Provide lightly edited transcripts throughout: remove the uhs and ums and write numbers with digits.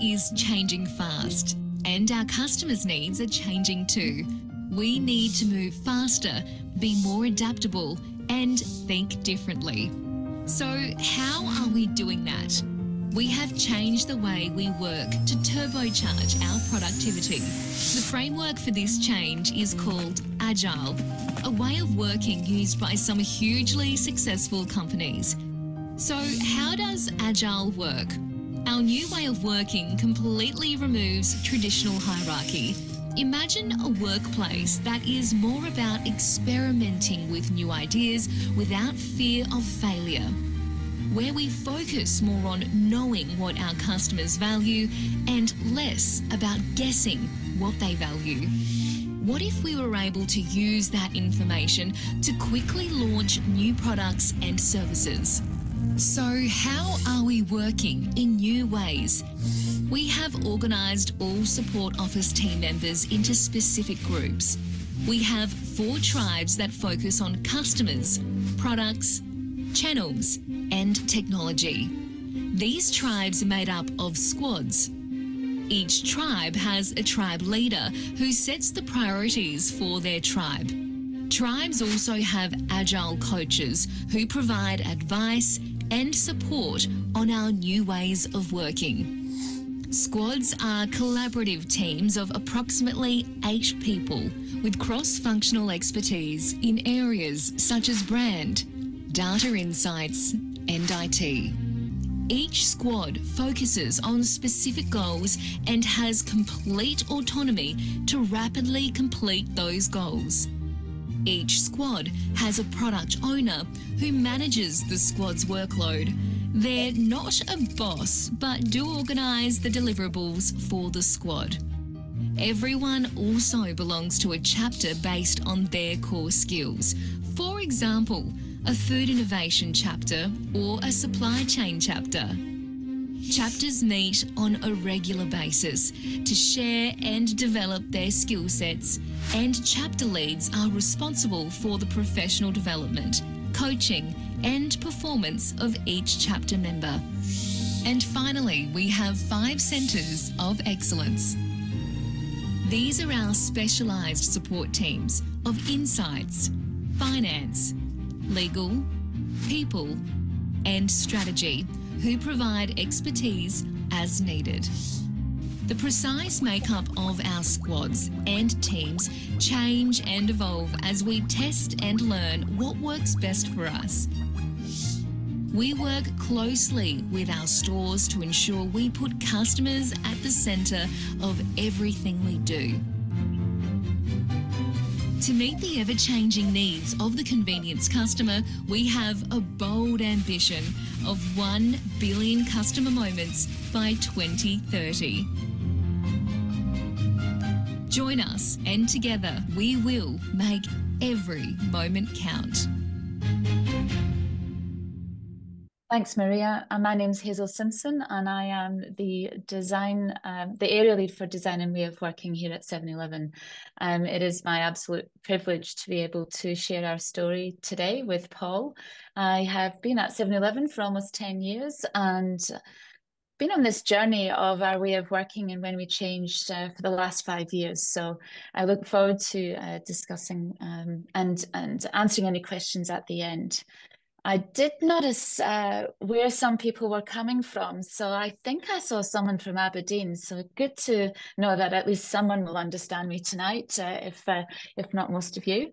is changing fast, and our customers' needs are changing too. We need to move faster, be more adaptable, and think differently. So how are we doing that? We have changed the way we work to turbocharge our productivity. The framework for this change is called agile, a way of working used by some hugely successful companies. So how does agile work? Our new way of working completely removes traditional hierarchy. Imagine a workplace that is more about experimenting with new ideas without fear of failure, where we focus more on knowing what our customers value and less about guessing what they value. What if we were able to use that information to quickly launch new products and services? So how are we working in new ways? We have organised all support office team members into specific groups. We have 4 tribes that focus on customers, products, channels, and technology. These tribes are made up of squads. Each tribe has a tribe leader who sets the priorities for their tribe. Tribes also have agile coaches who provide advice and support on our new ways of working. Squads are collaborative teams of approximately 8 people with cross-functional expertise in areas such as brand, data insights, and IT. Each squad focuses on specific goals and has complete autonomy to rapidly complete those goals. Each squad has a product owner who manages the squad's workload. They're not a boss, but do organise the deliverables for the squad. Everyone also belongs to a chapter based on their core skills. For example, a food innovation chapter or a supply chain chapter. Chapters meet on a regular basis to share and develop their skill sets, and chapter leads are responsible for the professional development, coaching, and performance of each chapter member. And finally, we have 5 centres of excellence. These are our specialised support teams of insights, finance, legal, people, and strategy, who provide expertise as needed. The precise makeup of our squads and teams change and evolve as we test and learn what works best for us. We work closely with our stores to ensure we put customers at the centre of everything we do. To meet the ever-changing needs of the convenience customer, we have a bold ambition of 1 billion customer moments by 2030. Join us, and together we will make every moment count. Thanks, Maria. My name's Hazel Simpson, and I am the area lead for design and way of working here at 7-Eleven. It is my absolute privilege to be able to share our story today with Paul. I have been at 7-Eleven for almost 10 years and been on this journey of our way of working and when we changed for the last 5 years. So I look forward to discussing and answering any questions at the end. I did notice where some people were coming from. So I think I saw someone from Aberdeen. So good to know that at least someone will understand me tonight, if not most of you.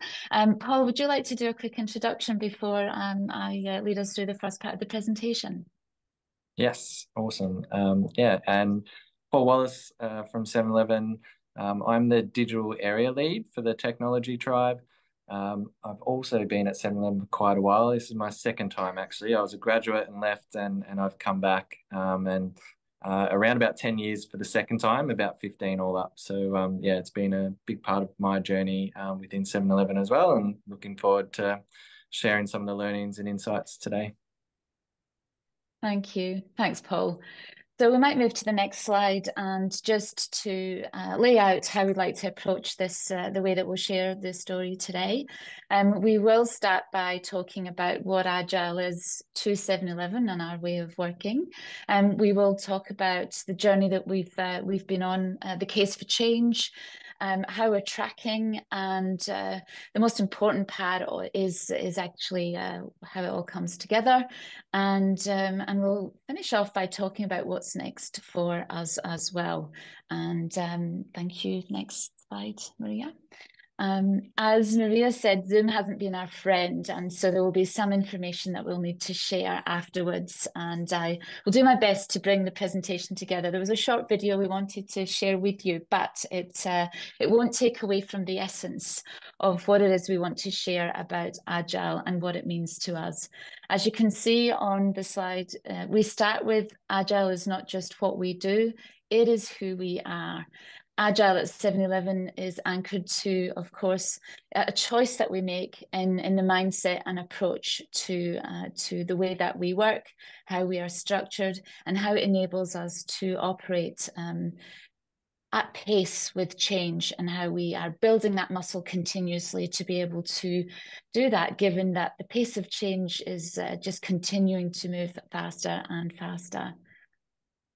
Paul, would you like to do a quick introduction before I lead us through the first part of the presentation? Yes, awesome. Yeah, and Paul Wallace from 7-Eleven. I'm the digital area lead for the technology tribe. I've also been at 7-Eleven for quite a while. This is my 2nd time, actually. I was a graduate and left, and I've come back and around about 10 years for the 2nd time, about 15 all up. So, yeah, it's been a big part of my journey within 7-Eleven as well, and looking forward to sharing some of the learnings and insights today. Thank you. Thanks, Paul. So we might move to the next slide, and just to lay out how we'd like to approach this, the way that we'll share the story today. We will start by talking about what Agile is to 7-Eleven and our way of working. We will talk about the journey that we've been on, the case for change, how we're tracking, and the most important part is actually how it all comes together. And we'll finish off by talking about what's next for us as well. And thank you. Next slide, Maria. As Maria said, Zoom hasn't been our friend, and so there will be some information that we'll need to share afterwards, and I will do my best to bring the presentation together. There was a short video we wanted to share with you, but it won't take away from the essence of what it is we want to share about Agile and what it means to us. As you can see on the slide, we start with Agile is not just what we do, it is who we are. Agile at 7-Eleven is anchored to, of course, a choice that we make in the mindset and approach to the way that we work, how we are structured, and how it enables us to operate at pace with change, and how we are building that muscle continuously to be able to do that, given that the pace of change is just continuing to move faster and faster.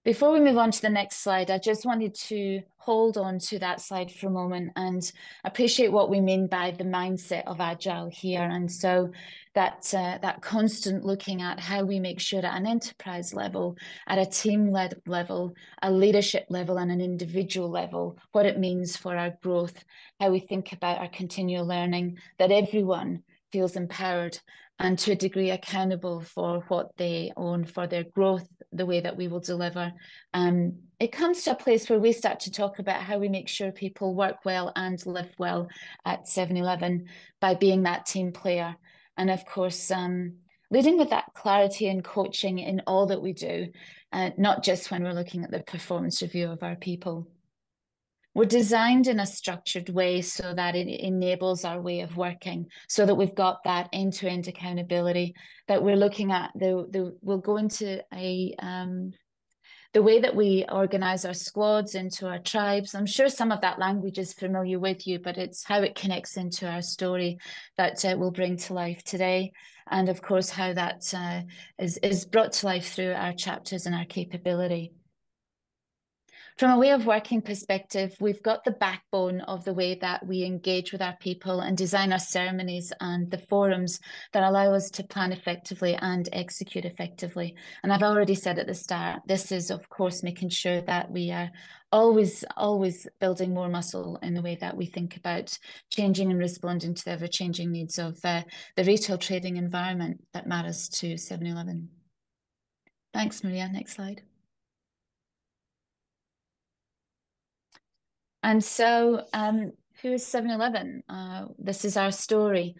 Before we move on to the next slide, I just wanted to hold on to that slide for a moment and appreciate what we mean by the mindset of Agile here. And so that constant looking at how we make sure at an enterprise level, at a team-led level, a leadership level, and an individual level, what it means for our growth, how we think about our continual learning, that everyone feels empowered and to a degree accountable for what they own, for their growth, the way that we will deliver. It comes to a place where we start to talk about how we make sure people work well and live well at 7-Eleven by being that team player. And of course, leading with that clarity and coaching in all that we do, not just when we're looking at the performance review of our people. We're designed in a structured way so that it enables our way of working, so that we've got that end-to-end accountability, that we're looking at we'll go into the way that we organize our squads into our tribes. I'm sure some of that language is familiar with you, but it's how it connects into our story that we'll bring to life today. And of course, how that is brought to life through our chapters and our capability. From a way of working perspective, we've got the backbone of the way that we engage with our people and design our ceremonies and the forums that allow us to plan effectively and execute effectively. And I've already said at the start, this is, of course, making sure that we are always building more muscle in the way that we think about changing and responding to the ever-changing needs of the retail trading environment that matters to 7-Eleven. Thanks, Maria. Next slide. And so who is 7-Eleven? This is our story.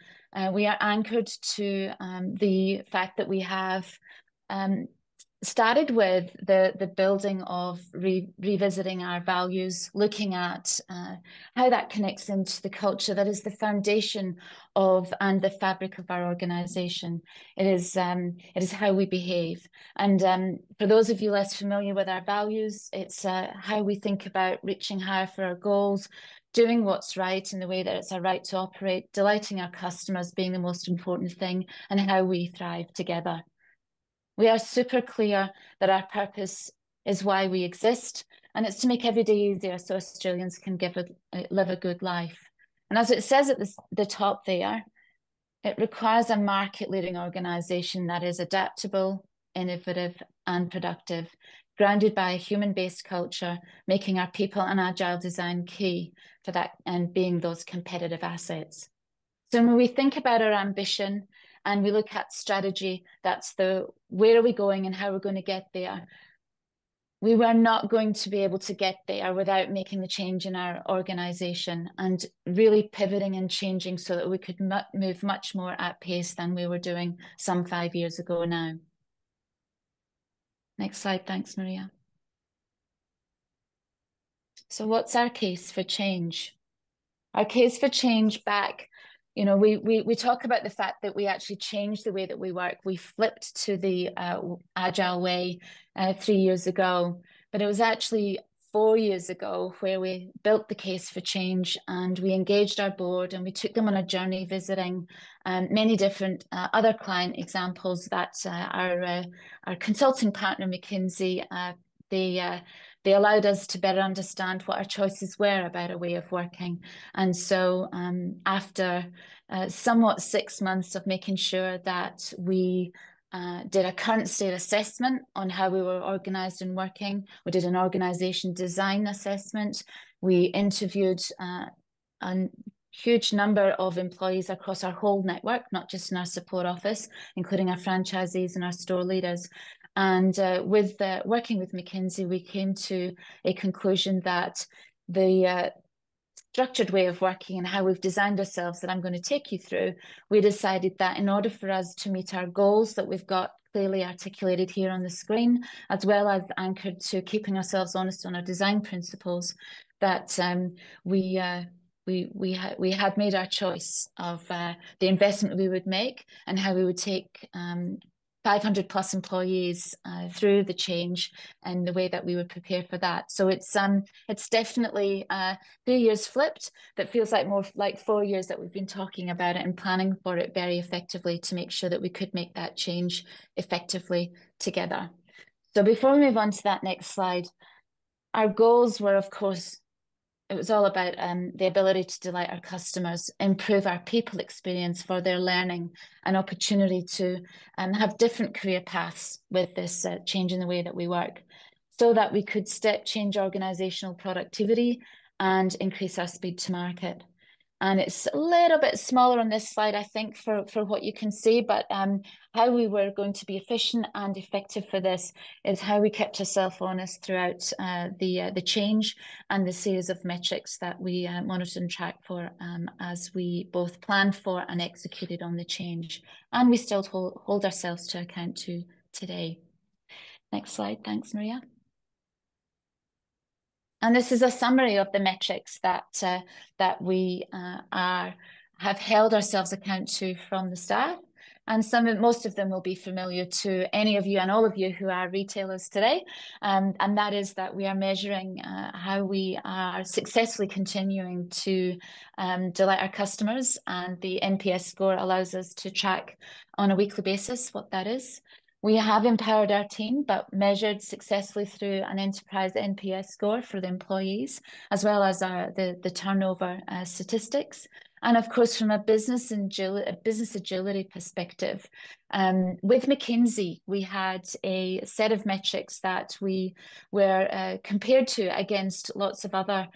We are anchored to the fact that we have started with the building of revisiting our values, looking at how that connects into the culture that is the foundation of and the fabric of our organization. It is how we behave. And for those of you less familiar with our values, it's how we think about reaching higher for our goals, doing what's right in the way that it's our right to operate, delighting our customers being the most important thing, and how we thrive together. We are super clear that our purpose is why we exist, and it's to make every day easier so Australians can live a good life. And as it says at the top there, it requires a market-leading organisation that is adaptable, innovative, and productive, grounded by a human-based culture, making our people and agile design key for that and being those competitive assets. So when we think about our ambition, and we look at strategy, that's where are we going and how we're going to get there. We were not going to be able to get there without making the change in our organization and really pivoting and changing so that we could move much more at pace than we were doing some 5 years ago now. Next slide, thanks, Maria. So what's our case for change? Our case for change back You know, we talk about the fact that we actually changed the way that we work. We flipped to the agile way 3 years ago, but it was actually 4 years ago where we built the case for change, and we engaged our board and we took them on a journey visiting many different other client examples that our consulting partner McKinsey they allowed us to better understand what our choices were about a way of working. And so after somewhat 6 months of making sure that we did a current state assessment on how we were organised and working, we did an organisation design assessment, we interviewed a huge number of employees across our whole network, not just in our support office, including our franchisees and our store leaders. And with working with McKinsey, we came to a conclusion that the structured way of working and how we've designed ourselves that I'm going to take you through, we decided that in order for us to meet our goals that we've got clearly articulated here on the screen, as well as anchored to keeping ourselves honest on our design principles, that we had made our choice of the investment we would make and how we would take 500 plus employees through the change and the way that we would prepare for that. So it's definitely 3 years flipped that feels like more like 4 years that we've been talking about it and planning for it very effectively to make sure that we could make that change effectively together. So before we move on to that next slide, our goals were, of course, it was all about the ability to delight our customers, improve our people experience for their learning, an opportunity to have different career paths with this change in the way that we work, so that we could step change organizational productivity and increase our speed to market. And it's a little bit smaller on this slide, I think, for what you can see, but how we were going to be efficient and effective for this is how we kept ourselves honest throughout the change and the series of metrics that we monitored and tracked for as we both planned for and executed on the change. And we still hold ourselves to account to today. Next slide. Thanks, Maria. And this is a summary of the metrics that we have held ourselves account to from the start. And most of them will be familiar to any of you and all of you who are retailers today. And that is that we are measuring how we are successfully continuing to delight our customers. And the NPS score allows us to track on a weekly basis what that is. We have empowered our team, but measured successfully through an enterprise NPS score for the employees, as well as the turnover statistics. And of course, from a business agility perspective, with McKinsey, we had a set of metrics that we were compared to against lots of other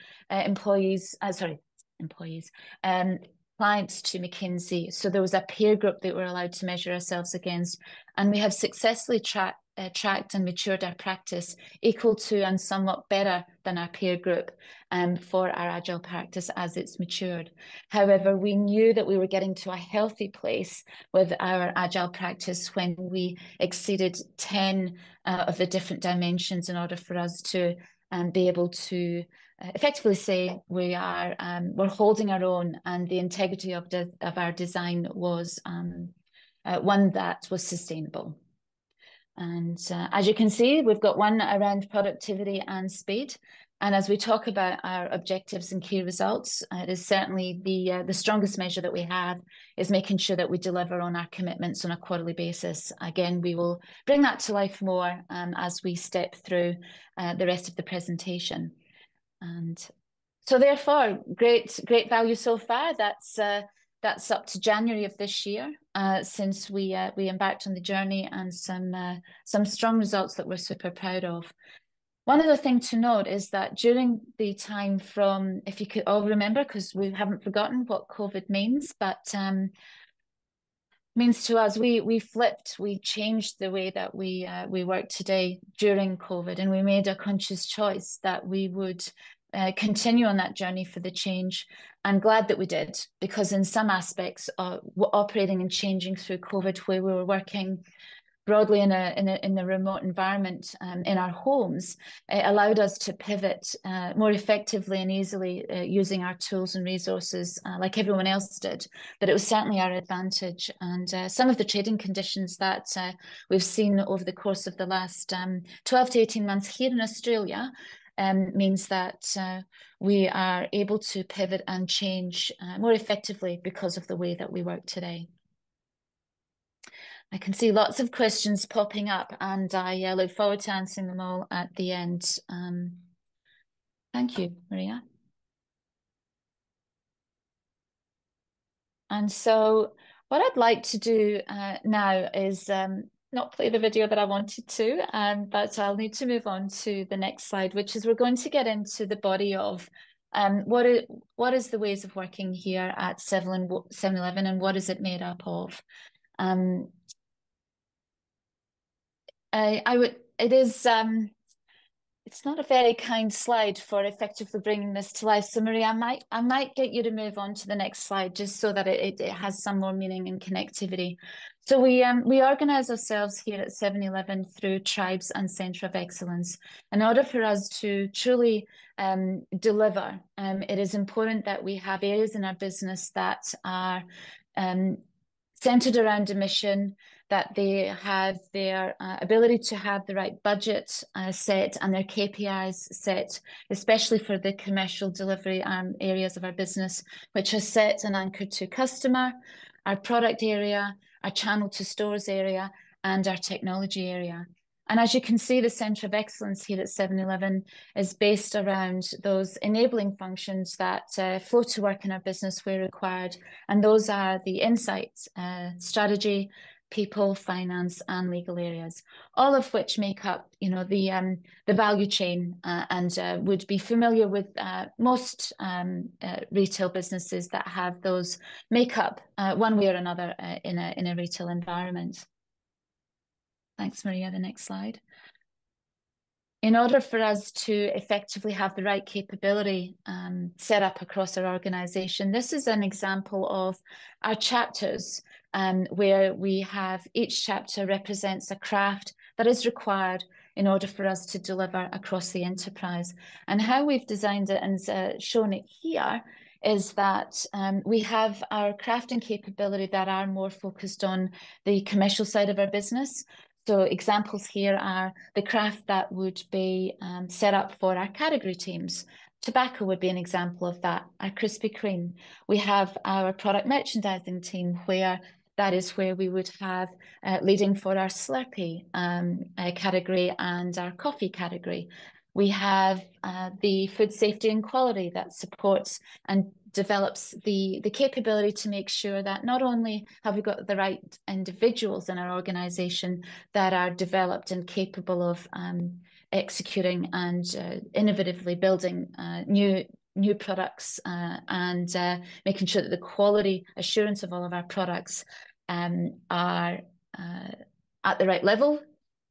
clients to McKinsey. So there was a peer group that we're allowed to measure ourselves against. And we have successfully tracked and matured our practice equal to and somewhat better than our peer group for our agile practice as it's matured. However, we knew that we were getting to a healthy place with our agile practice when we exceeded 10 of the different dimensions in order for us to be able to effectively say we're holding our own, and the integrity of our design was one that was sustainable. And as you can see, we've got one around productivity and speed. And as we talk about our objectives and key results, it is certainly the strongest measure that we have is making sure that we deliver on our commitments on a quarterly basis. Again, we will bring that to life more as we step through the rest of the presentation. And so therefore, great value so far. That's up to January of this year since we embarked on the journey, and some strong results that we're super proud of. One other thing to note is that during the time from, if you could all remember, because we haven't forgotten what COVID means, but means to us, we flipped, we changed the way that we work today during COVID, and we made a conscious choice that we would continue on that journey for the change. I'm glad that we did, because in some aspects, operating and changing through COVID, where we were working broadly in the remote environment in our homes, it allowed us to pivot more effectively and easily using our tools and resources like everyone else did. But it was certainly our advantage. And some of the trading conditions that we've seen over the course of the last 12 to 18 months here in Australia means that we are able to pivot and change more effectively because of the way that we work today. I can see lots of questions popping up, and I look forward to answering them all at the end. Thank you, Maria. And so what I'd like to do now is not play the video that I wanted to, but I'll need to move on to the next slide, which is we're going to get into the body of what is the ways of working here at 7-Eleven and what is it made up of. It's not a very kind slide for effectively bringing this to life. So Maria, I might get you to move on to the next slide just so that it has some more meaning and connectivity. So we organize ourselves here at 7-Eleven through tribes and centre of excellence. In order for us to truly deliver, it is important that we have areas in our business that are centered around a mission, that they have their ability to have the right budget set and their KPIs set, especially for the commercial delivery areas of our business, which are set and anchored to customer, our product area, our channel to stores area, and our technology area. And as you can see, the Centre of Excellence here at 7-Eleven is based around those enabling functions that flow to work in our business where required. And those are the insights, strategy, people, finance, and legal areas, all of which make up, the value chain and would be familiar with most retail businesses that have those make up one way or another in a retail environment. Thanks, Maria. The next slide. In order for us to effectively have the right capability set up across our organization, this is an example of our chapters where we have each chapter represents a craft that is required in order for us to deliver across the enterprise. And how we've designed it and shown it here is that we have our crafting capability that are more focused on the commercial side of our business. So examples here are the craft that would be set up for our category teams. Tobacco would be an example of that, our Krispy Kreme. We have our product merchandising team where that is where we would have leading for our Slurpee category and our coffee category. We have the food safety and quality that supports and develops the capability to make sure that not only have we got the right individuals in our organization that are developed and capable of executing and innovatively building new products and making sure that the quality assurance of all of our products are at the right level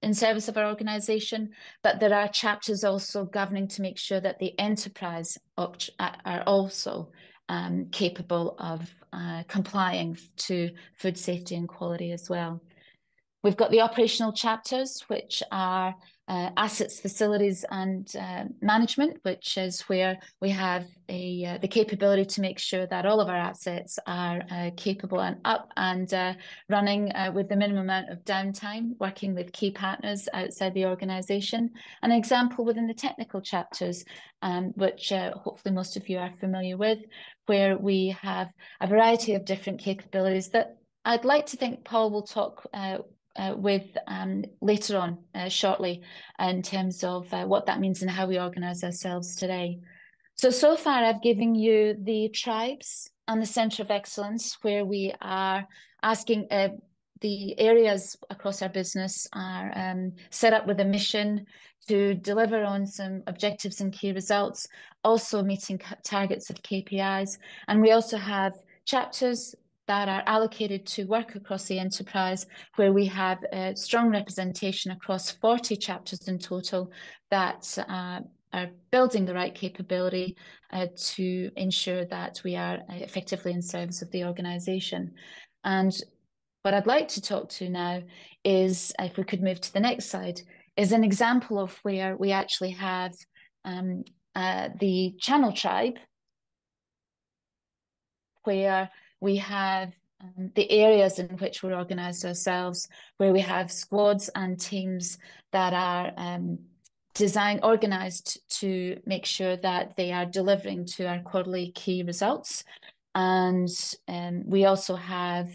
in service of our organization, but there are chapters also governing to make sure that the enterprise are also capable of complying to food safety and quality as well. We've got the operational chapters, which are assets, facilities, and management, which is where we have the capability to make sure that all of our assets are capable and up and running with the minimum amount of downtime, working with key partners outside the organization. An example within the technical chapters, which hopefully most of you are familiar with, where we have a variety of different capabilities that I'd like to think Paul will talk with later on shortly in terms of what that means and how we organize ourselves today. So far I've given you the tribes and the Centre of Excellence where we are asking the areas across our business are set up with a mission to deliver on some objectives and key results, also meeting targets of KPIs. And we also have chapters that are allocated to work across the enterprise, where we have a strong representation across 40 chapters in total that are building the right capability to ensure that we are effectively in service of the organization. And what I'd like to talk to now is, if we could move to the next slide, is an example of where we actually have the channel tribe, where we have the areas in which we're organised ourselves, where we have squads and teams that are organised to make sure that they are delivering to our quarterly key results. And we also have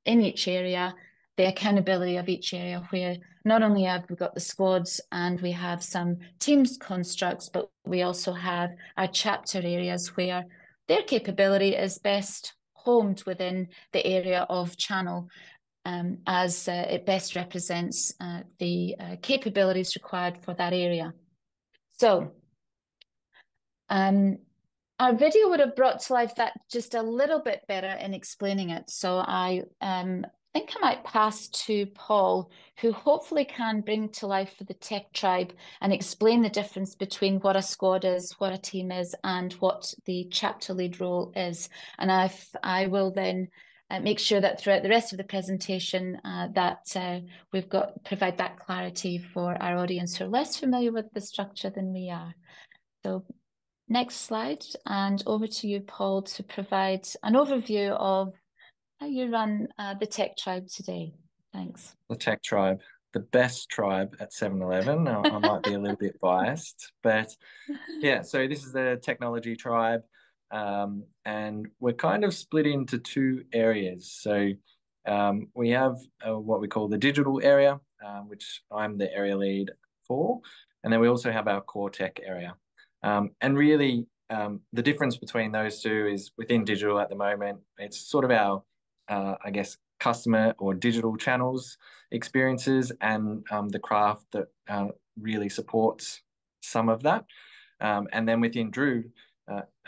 in each area the accountability of each area, where not only have we got the squads and we have some teams constructs, but we also have our chapter areas where their capability is best homed within the area of channel, as it best represents the capabilities required for that area. So our video would have brought to life that just a little bit better in explaining it. So I think I might pass to Paul, who hopefully can bring to life for the tech tribe and explain the difference between what a squad is, what a team is, and what the chapter lead role is. And I will then make sure that throughout the rest of the presentation that we've got provide that clarity for our audience who are less familiar with the structure than we are. So next slide, and over to you, Paul, to provide an overview of how you run the tech tribe today. Thanks. The tech tribe, the best tribe at 7-Eleven. I might be a little bit biased, but yeah, so this is the technology tribe, and we're kind of split into two areas. So we have what we call the digital area, which I'm the area lead for, and then we also have our core tech area. And really, the difference between those two is within digital at the moment, it's sort of our, I guess, customer or digital channels experiences and the craft that really supports some of that. And then within Drew,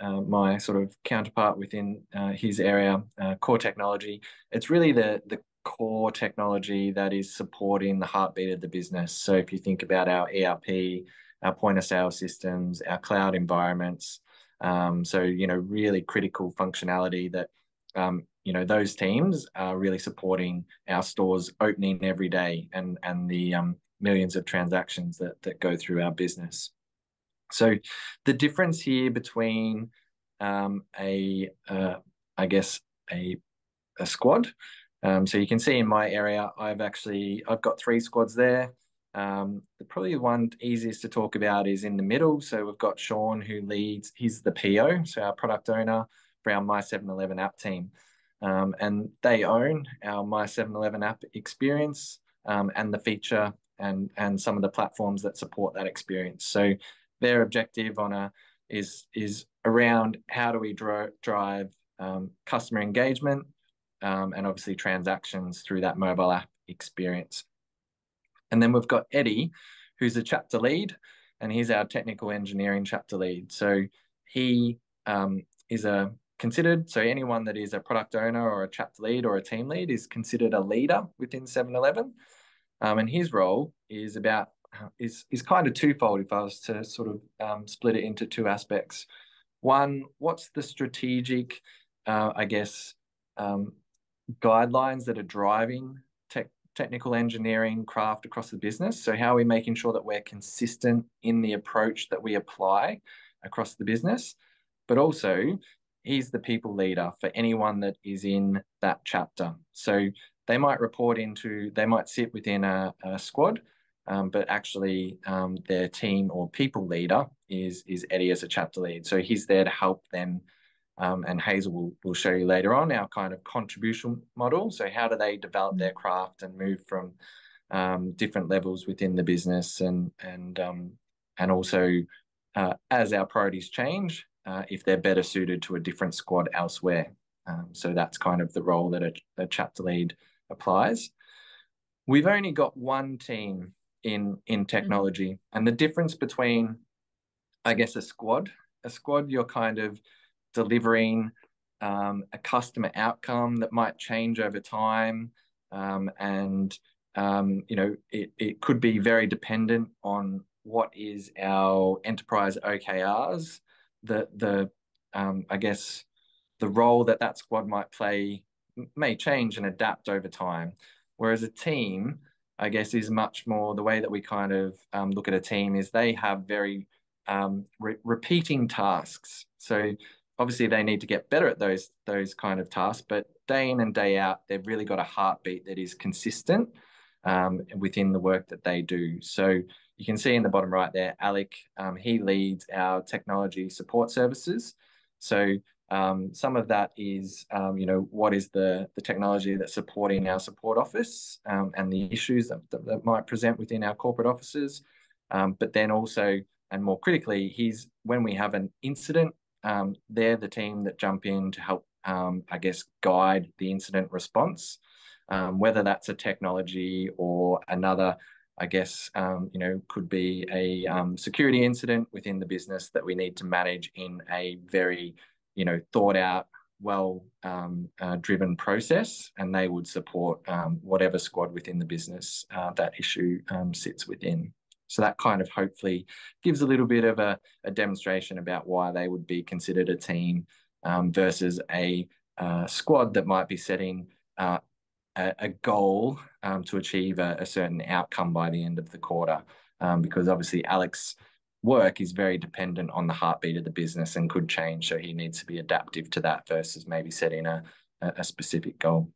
my sort of counterpart within his area, core technology, it's really the core technology that is supporting the heartbeat of the business. So if you think about our ERP, our point of sale systems, our cloud environments, so, really critical functionality that, those teams are really supporting our stores opening every day and the millions of transactions that go through our business. So the difference here between I guess a squad. So you can see in my area, I've got 3 squads there. Probably the one easiest to talk about is in the middle. So we've got Sean, who leads, he's the PO, so our product owner for our My 7-Eleven app team. And they own our My 7-Eleven app experience and the feature and some of the platforms that support that experience. So their objective is around how do we drive customer engagement and obviously transactions through that mobile app experience. And then we've got Eddie, who's a chapter lead, and he's our technical engineering chapter lead. So he is considered, so anyone that is a product owner or a chapter lead or a team lead is considered a leader within 7-Eleven. And his role is kind of twofold if I was to sort of split it into 2 aspects. One, what's the strategic, guidelines that are driving technical engineering craft across the business? So how are we making sure that we're consistent in the approach that we apply across the business? But also, he's the people leader for anyone that is in that chapter. So they might sit within a squad, but actually their team or people leader is Eddie as a chapter lead. So he's there to help them. And Hazel will show you later on our kind of contribution model. So how do they develop their craft and move from different levels within the business, and also as our priorities change, if they're better suited to a different squad elsewhere. So that's kind of the role that a chapter lead applies. We've only got one team in technology, and the difference between, I guess, a squad, you're kind of delivering a customer outcome that might change over time, and it could be very dependent on what is our enterprise OKRs, I guess the role that squad might play may change and adapt over time. Whereas a team, I guess, is much more the way that we kind of look at a team is they have very repeating tasks. So obviously they need to get better at those kind of tasks, but day in and day out, they've really got a heartbeat that is consistent within the work that they do. So you can see in the bottom right there, Alec, he leads our technology support services. So some of that is, what is the technology that's supporting our support office and the issues that might present within our corporate offices. But then also, and more critically, when we have an incident, they're the team that jump in to help, I guess, guide the incident response, whether that's a technology or another, I guess, could be a security incident within the business that we need to manage in a very, thought out, driven process, and they would support whatever squad within the business that issue sits within. So that kind of hopefully gives a little bit of a demonstration about why they would be considered a team versus a squad that might be setting a goal to achieve a certain outcome by the end of the quarter. Because obviously Alec's work is very dependent on the heartbeat of the business and could change. So he needs to be adaptive to that versus maybe setting a specific goal.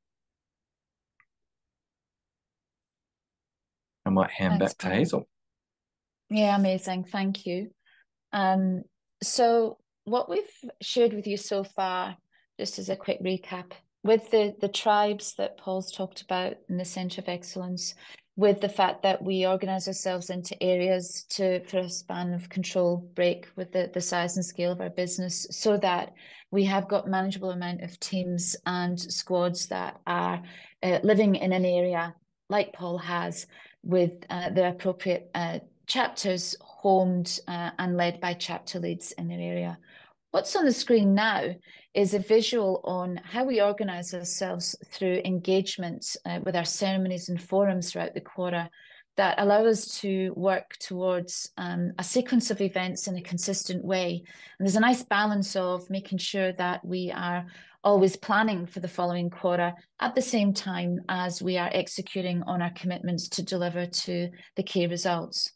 I might hand back to Hazel. Yeah, amazing. Thank you. So what we've shared with you so far, just as a quick recap, with the tribes that Paul's talked about in the Centre of Excellence, with the fact that we organise ourselves into areas for a span of control break with the size and scale of our business, so that we have got manageable amount of teams and squads that are living in an area like Paul has, with the appropriate chapters homed and led by chapter leads in their area. What's on the screen now is a visual on how we organise ourselves through engagement with our ceremonies and forums throughout the quarter that allow us to work towards a sequence of events in a consistent way. And there's a nice balance of making sure that we are always planning for the following quarter at the same time as we are executing on our commitments to deliver to the key results.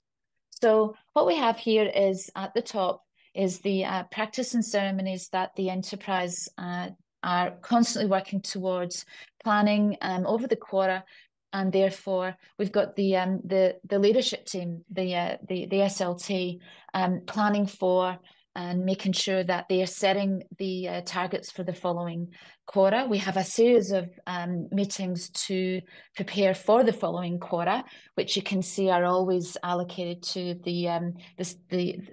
So what we have here is at the top is the practice and ceremonies that the enterprise are constantly working towards planning over the quarter, and therefore we've got the leadership team, the SLT, planning for and making sure that they are setting the targets for the following quarter. We have a series of meetings to prepare for the following quarter, which you can see are always allocated to the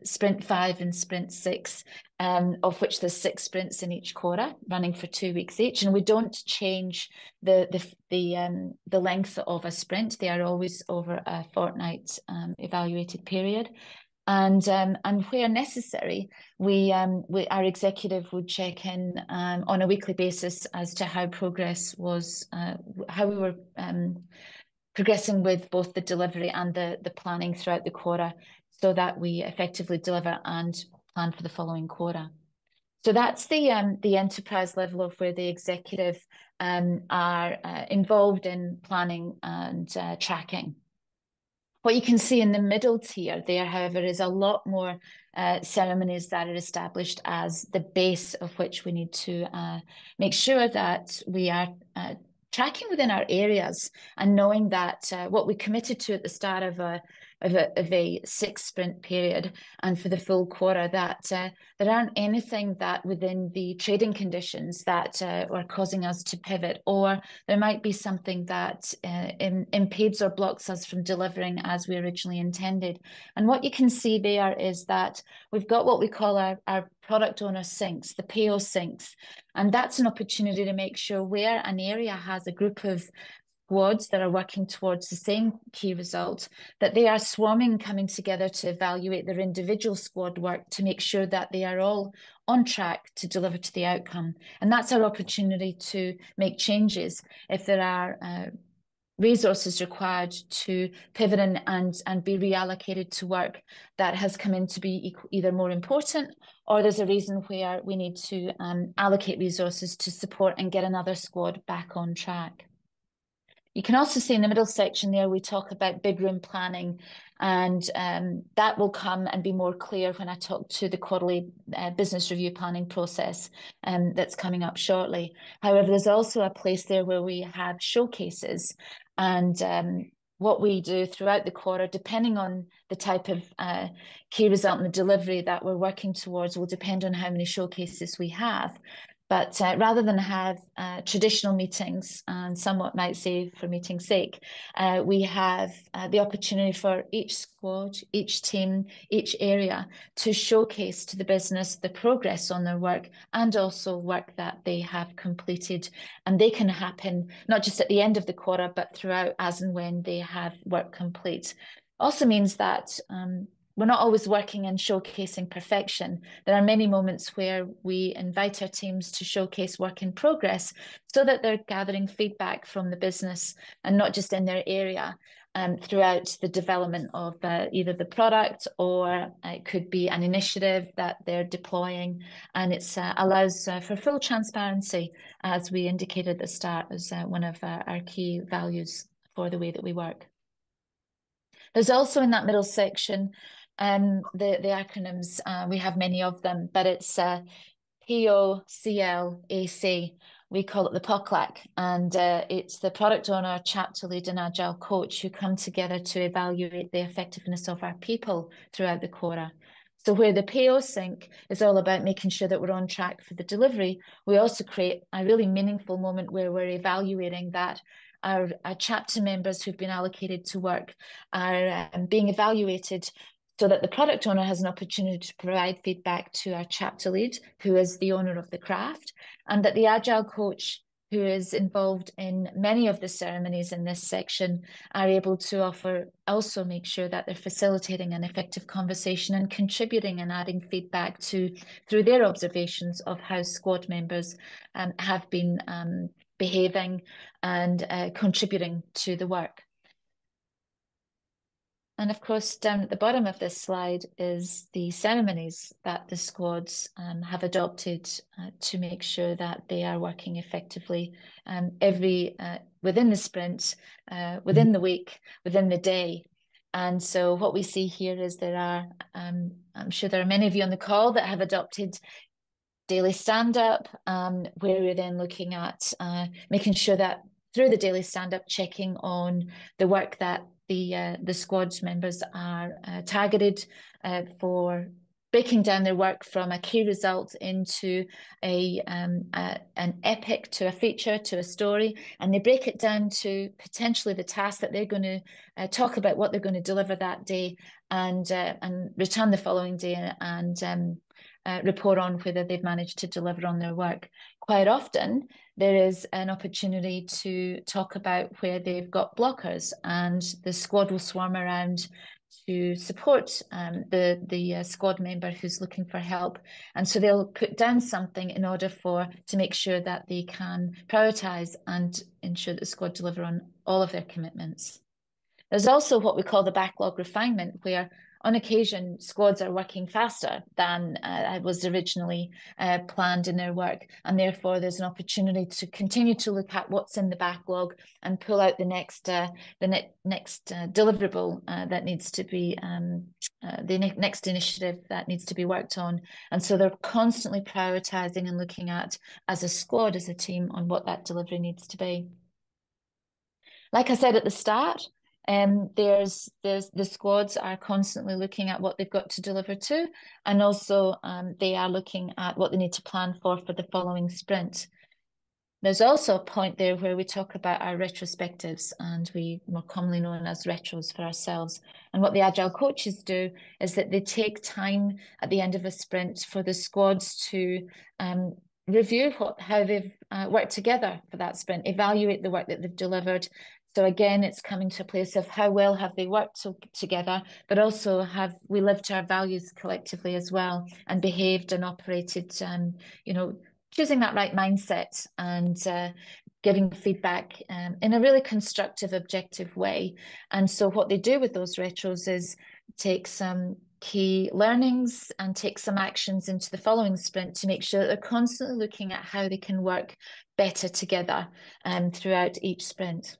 sprint 5 and sprint 6, of which there's 6 sprints in each quarter, running for 2 weeks each. And we don't change the length of a sprint. They are always over a fortnight evaluated period. And where necessary, our executive would check in on a weekly basis as to how progress was, how we were progressing with both the delivery and the planning throughout the quarter, so that we effectively deliver and plan for the following quarter. So that's the enterprise level of where the executive are involved in planning and tracking. What you can see in the middle tier there, however, is a lot more ceremonies that are established as the base of which we need to make sure that we are tracking within our areas, and knowing that what we committed to at the start of a 6 sprint period and for the full quarter, that there aren't anything that within the trading conditions that are causing us to pivot, or there might be something that impedes or blocks us from delivering as we originally intended. And what you can see there is that we've got what we call our product owner syncs, the PO syncs, and that's an opportunity to make sure where an area has a group of squads that are working towards the same key result, that they are swarming, coming together to evaluate their individual squad work to make sure that they are all on track to deliver to the outcome. And that's our opportunity to make changes if there are resources required to pivot and be reallocated to work that has come in to be either more important, or there's a reason where we need to allocate resources to support and get another squad back on track. You can also see in the middle section there, we talk about big room planning, and that will come and be more clear when I talk to the quarterly business review planning process that's coming up shortly. However, there's also a place there where we have showcases, and what we do throughout the quarter, depending on the type of key result and the delivery that we're working towards, will depend on how many showcases we have. But rather than have traditional meetings, and somewhat might say for meeting's sake, we have the opportunity for each squad, each team, each area to showcase to the business the progress on their work and also work that they have completed. And they can happen not just at the end of the quarter, but throughout as and when they have work complete. Also means that we're not always working and showcasing perfection. There are many moments where we invite our teams to showcase work in progress so that they're gathering feedback from the business and not just in their area throughout the development of either the product, or it could be an initiative that they're deploying. And it allows for full transparency, as we indicated at the start, as one of our key values for the way that we work. There's also in that middle section the acronyms. We have many of them, but it's POCLAC. We call it the POCLAC, and it's the product owner, chapter lead, and agile coach who come together to evaluate the effectiveness of our people throughout the quarter. So where the PO sync is all about making sure that we're on track for the delivery, we also create a really meaningful moment where we're evaluating that our chapter members who've been allocated to work are being evaluated, so that the product owner has an opportunity to provide feedback to our chapter lead, who is the owner of the craft, and that the agile coach, who is involved in many of the ceremonies in this section, are able to also make sure that they're facilitating an effective conversation and contributing and adding feedback through their observations of how squad members have been behaving and contributing to the work. And of course, down at the bottom of this slide is the ceremonies that the squads have adopted to make sure that they are working effectively within the sprint, within the week, within the day. And so what we see here is there are, I'm sure there are many of you on the call that have adopted daily stand-up, where we're then looking at making sure that through the daily stand-up, checking on the work that the squad members are targeted for, breaking down their work from a key result into an epic, to a feature, to a story, and they break it down to potentially the task that they're going to talk about, what they're going to deliver that day, and return the following day and report on whether they've managed to deliver on their work. Quite often, there is an opportunity to talk about where they've got blockers, and the squad will swarm around to support the squad member who's looking for help. And so they'll put down something in order to make sure that they can prioritise and ensure that the squad deliver on all of their commitments. There's also what we call the backlog refinement, where on occasion, squads are working faster than was originally planned in their work, and therefore there's an opportunity to continue to look at what's in the backlog and pull out the next deliverable that needs to be the next initiative that needs to be worked on. And so they're constantly prioritising and looking at, as a squad, as a team, on what that delivery needs to be. Like I said at the start, the squads are constantly looking at what they've got to deliver to, and also they are looking at what they need to plan for the following sprint. There's also a point there where we talk about our retrospectives, and we more commonly known as retros for ourselves. And what the agile coaches do is that they take time at the end of a sprint for the squads to review how they've worked together for that sprint, evaluate the work that they've delivered. So again, it's coming to a place of how well have they worked together, but also have we lived our values collectively as well, and behaved and operated, choosing that right mindset and giving feedback in a really constructive, objective way. And so what they do with those retros is take some key learnings and take some actions into the following sprint to make sure that they're constantly looking at how they can work better together throughout each sprint.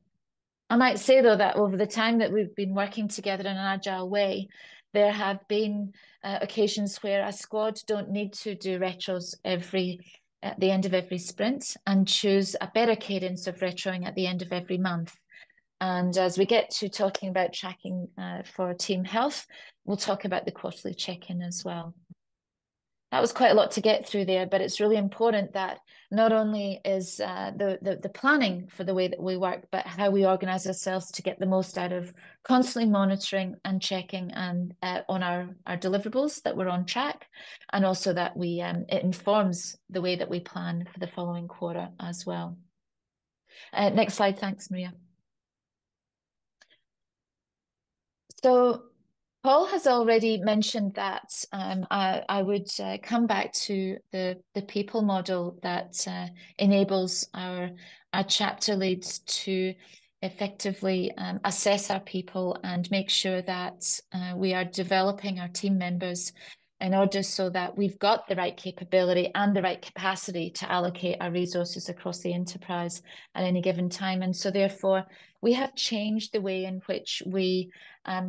I might say, though, that over the time that we've been working together in an agile way, there have been occasions where a squad don't need to do retros at the end of every sprint and choose a better cadence of retroing at the end of every month. And as we get to talking about tracking for team health, we'll talk about the quarterly check-in as well. That was quite a lot to get through there, but it's really important that not only is the planning for the way that we work, but how we organize ourselves to get the most out of constantly monitoring and checking and on our deliverables that we're on track, and also that it informs the way that we plan for the following quarter as well. Next slide, thanks, Maria. So Paul has already mentioned that I would come back to the people model that enables our chapter leads to effectively assess our people and make sure that we are developing our team members in order so that we've got the right capability and the right capacity to allocate our resources across the enterprise at any given time. And so therefore, we have changed the way in which we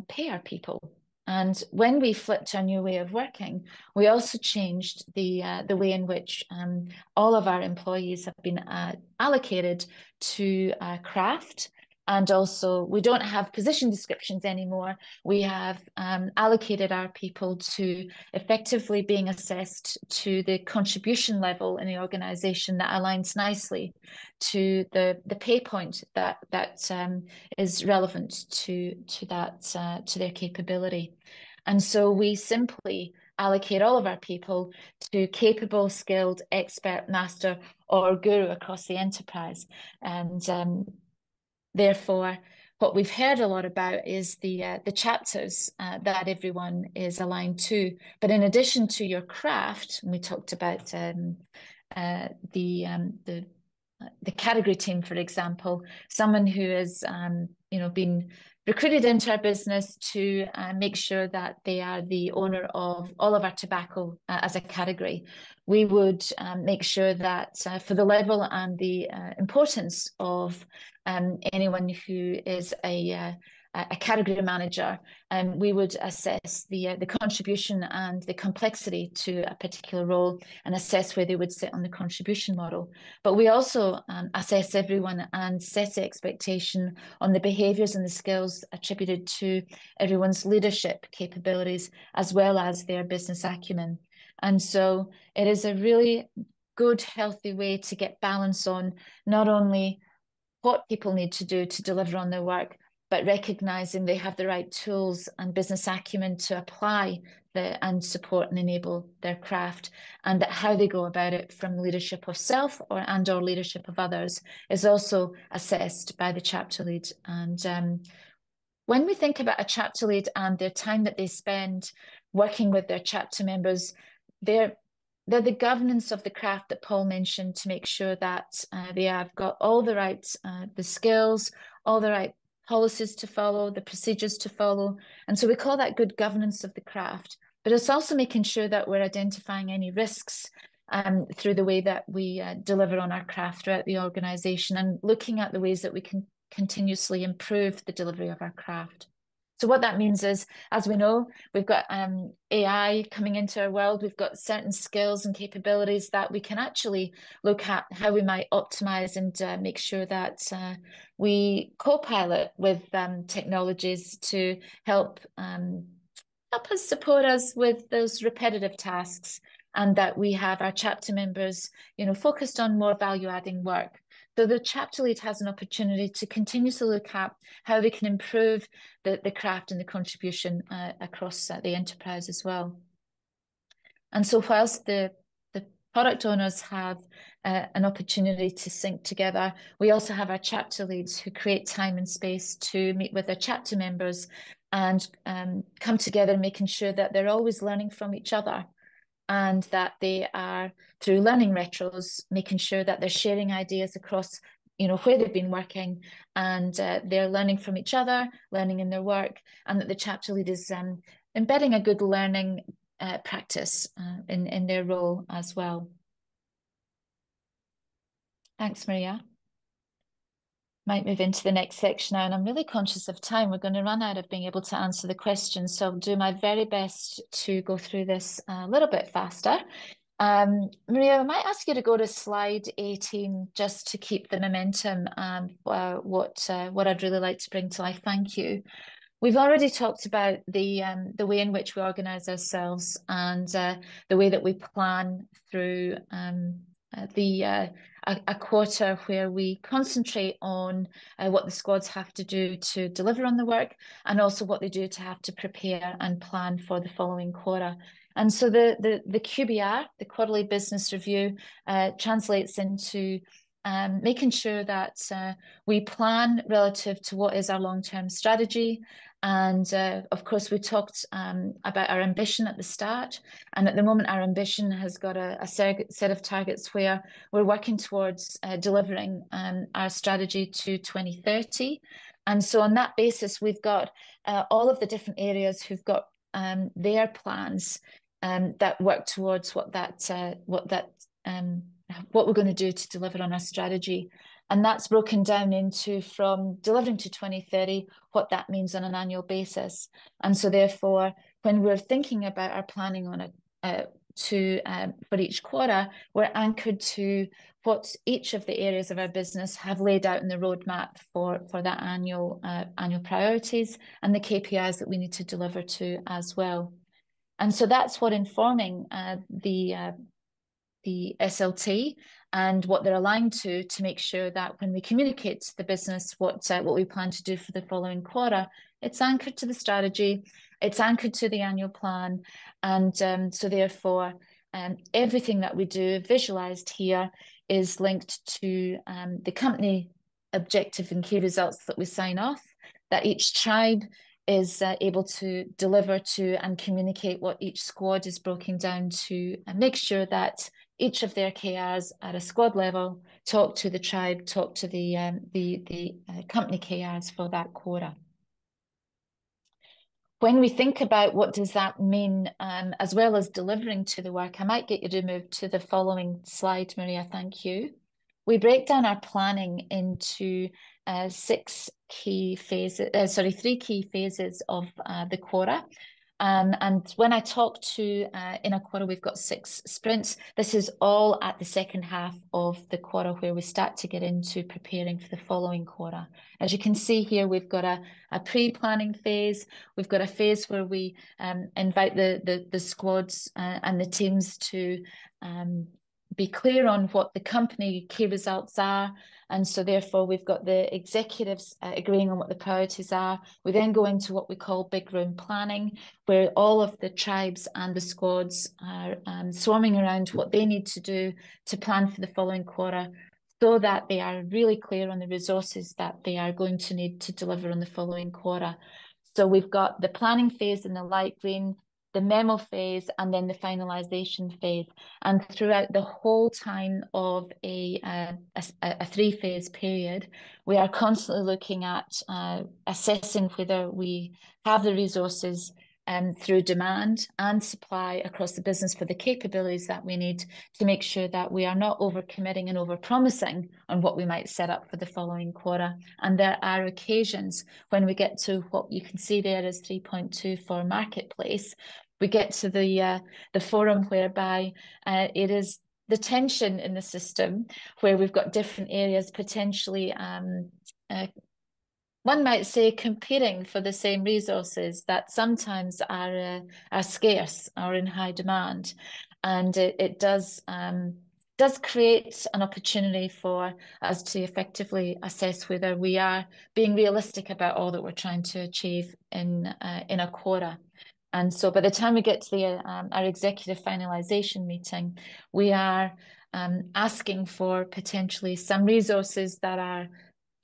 pay our people. And when we flipped to a new way of working, we also changed the way in which all of our employees have been allocated to craft. And also, we don't have position descriptions anymore. We have allocated our people to effectively being assessed to the contribution level in the organization that aligns nicely to the pay point that is relevant to their capability. And so we simply allocate all of our people to capable, skilled, expert, master, or guru across the enterprise. And therefore, what we've heard a lot about is the chapters that everyone is aligned to. But in addition to your craft, and we talked about the category team, for example, someone who has been recruited into our business to make sure that they are the owner of all of our tobacco as a category. We would make sure that for the level and the importance of anyone who is a category manager, we would assess the contribution and the complexity to a particular role and assess where they would sit on the contribution model. But we also assess everyone and set expectation on the behaviours and the skills attributed to everyone's leadership capabilities as well as their business acumen. And so it is a really good, healthy way to get balance on not only what people need to do to deliver on their work, but recognizing they have the right tools and business acumen to apply and support and enable their craft, and that how they go about it from leadership of self or leadership of others is also assessed by the chapter lead. And when we think about a chapter lead and their time that they spend working with their chapter members, they're the governance of the craft that Paul mentioned to make sure that they have got all the right the skills, all the right policies to follow, the procedures to follow. And so we call that good governance of the craft. But it's also making sure that we're identifying any risks through the way that we deliver on our craft throughout the organisation and looking at the ways that we can continuously improve the delivery of our craft. So what that means is, as we know, we've got AI coming into our world. We've got certain skills and capabilities that we can actually look at how we might optimize and make sure that we co-pilot with technologies to help us support us with those repetitive tasks, and that we have our chapter members, focused on more value-adding work. So the chapter lead has an opportunity to continuously look at how they can improve the craft and the contribution across the enterprise as well. And so whilst the product owners have an opportunity to sync together, we also have our chapter leads who create time and space to meet with their chapter members and come together, making sure that they're always learning from each other, and that they are, through learning retros, making sure that they're sharing ideas across where they've been working, and they're learning from each other, learning in their work, and that the chapter lead is embedding a good learning practice in their role as well. Thanks, Maria. Might move into the next section now, and I'm really conscious of time. We're going to run out of being able to answer the questions, so I'll do my very best to go through this a little bit faster. Maria, I might ask you to go to slide 18 just to keep the momentum and what I'd really like to bring to life. Thank you. We've already talked about the way in which we organise ourselves and the way that we plan through a quarter where we concentrate on what the squads have to do to deliver on the work, and also what they do to have to prepare and plan for the following quarter. And so the QBR, the quarterly business review, translates into making sure that we plan relative to what is our long-term strategy. And of course, we talked about our ambition at the start. And at the moment, our ambition has got a set of targets where we're working towards delivering our strategy to 2030. And so on that basis, we've got all of the different areas who've got their plans that work towards what we're going to do to deliver on our strategy. And that's broken down into, from delivering to 2030, what that means on an annual basis. And so therefore, when we're thinking about our planning on for each quarter, we're anchored to what each of the areas of our business have laid out in the roadmap for that annual priorities and the KPIs that we need to deliver to as well. And so that's what informing the SLT and what they're aligned to make sure that when we communicate to the business what we plan to do for the following quarter, it's anchored to the strategy, it's anchored to the annual plan, and so therefore everything that we do visualized here is linked to the company objective and key results that we sign off, that each tribe is able to deliver to and communicate what each squad is broken down to, and make sure that each of their KRs at a squad level talk to the tribe, talk to the company KRs for that quarter. When we think about what does that mean, as well as delivering to the work, I might get you to move to the following slide, Maria, thank you. We break down our planning into three key phases of the quarter. And when I talk to in a quarter, we've got 6 sprints. This is all at the second half of the quarter where we start to get into preparing for the following quarter. As you can see here, we've got a pre-planning phase. We've got a phase where we invite the squads and the teams to be clear on what the company key results are. And so therefore we've got the executives agreeing on what the priorities are. We then go into what we call big room planning, where all of the tribes and the squads are swarming around what they need to do to plan for the following quarter, so that they are really clear on the resources that they are going to need to deliver on the following quarter. So we've got the planning phase in the light green, the memo phase, and then the finalization phase. And throughout the whole time of a 3-phase period, we are constantly looking at assessing whether we have the resources through demand and supply across the business for the capabilities that we need to make sure that we are not overcommitting and overpromising on what we might set up for the following quarter. And there are occasions when we get to what you can see there as 3.2 for marketplace, we get to the forum whereby it is the tension in the system where we've got different areas potentially one might say competing for the same resources that sometimes are scarce or in high demand. And it does create an opportunity for us to effectively assess whether we are being realistic about all that we're trying to achieve in a quarter. And so by the time we get to our executive finalization meeting, we are asking for potentially some resources that are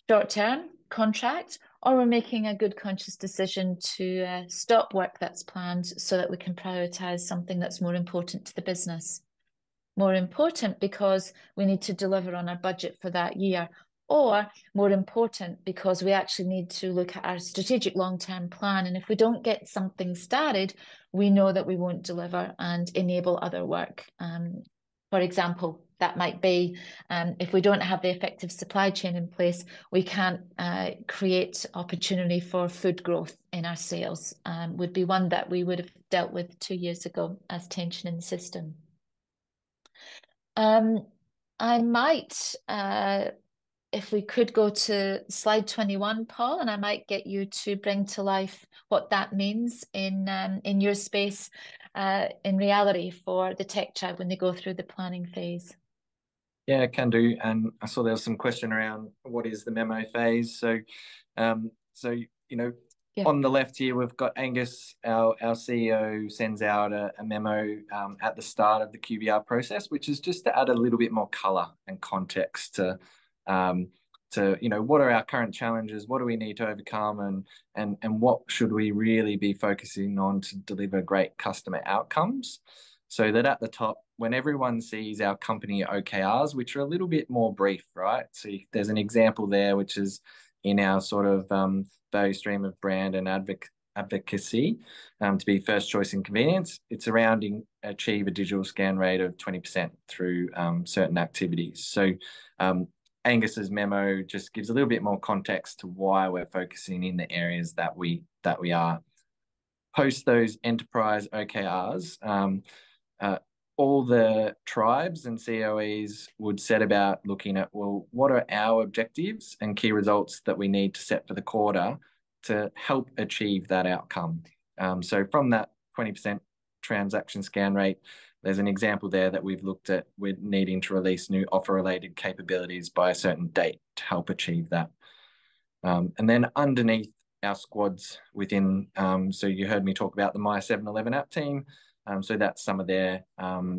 short-term contract, or we're making a good conscious decision to stop work that's planned so that we can prioritize something that's more important to the business. More important because we need to deliver on our budget for that year, or more important, because we actually need to look at our strategic long-term plan. And if we don't get something started, we know that we won't deliver and enable other work. For example, that might be if we don't have the effective supply chain in place, we can't create opportunity for food growth in our sales, would be one that we would have dealt with 2 years ago as tension in the system. I might, if we could go to slide 21, Paul, and I might get you to bring to life what that means in your space, in reality for the tech tribe when they go through the planning phase. Yeah, can do. And I saw there was some question around what is the memo phase. So, Yeah. on the left here, we've got Angus, our CEO, sends out a memo at the start of the QBR process, which is just to add a little bit more color and context to what are our current challenges, what do we need to overcome, and what should we really be focusing on to deliver great customer outcomes. So that at the top, when everyone sees our company OKRs, which are a little bit more brief, right? So there's an example there, which is in our sort of value stream of brand and advocacy to be first choice in convenience. It's around achieve a digital scan rate of 20% through certain activities. So Angus's memo just gives a little bit more context to why we're focusing in the areas that we are. Post those enterprise OKRs, all the tribes and COEs would set about looking at, well, what are our objectives and key results that we need to set for the quarter to help achieve that outcome. So from that 20% transaction scan rate, there's an example there that we've looked at. We're needing to release new offer-related capabilities by a certain date to help achieve that. And then underneath our squads within, so you heard me talk about the My 7-Eleven app team. So that's some of their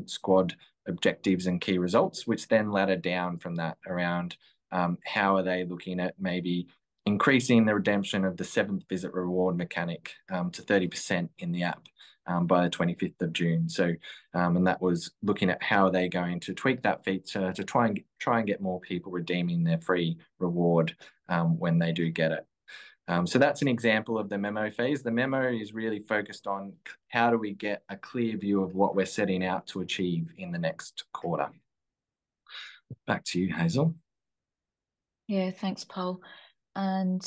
squad objectives and key results, which then ladder down from that around how are they looking at maybe increasing the redemption of the 7th visit reward mechanic to 30% in the app by the 25th of June. So, and that was looking at how are they going to tweak that feature to try and get more people redeeming their free reward when they do get it. So that's an example of the memo phase. The memo is really focused on how do we get a clear view of what we're setting out to achieve in the next quarter. Back to you, Hazel. Yeah, thanks, Paul. And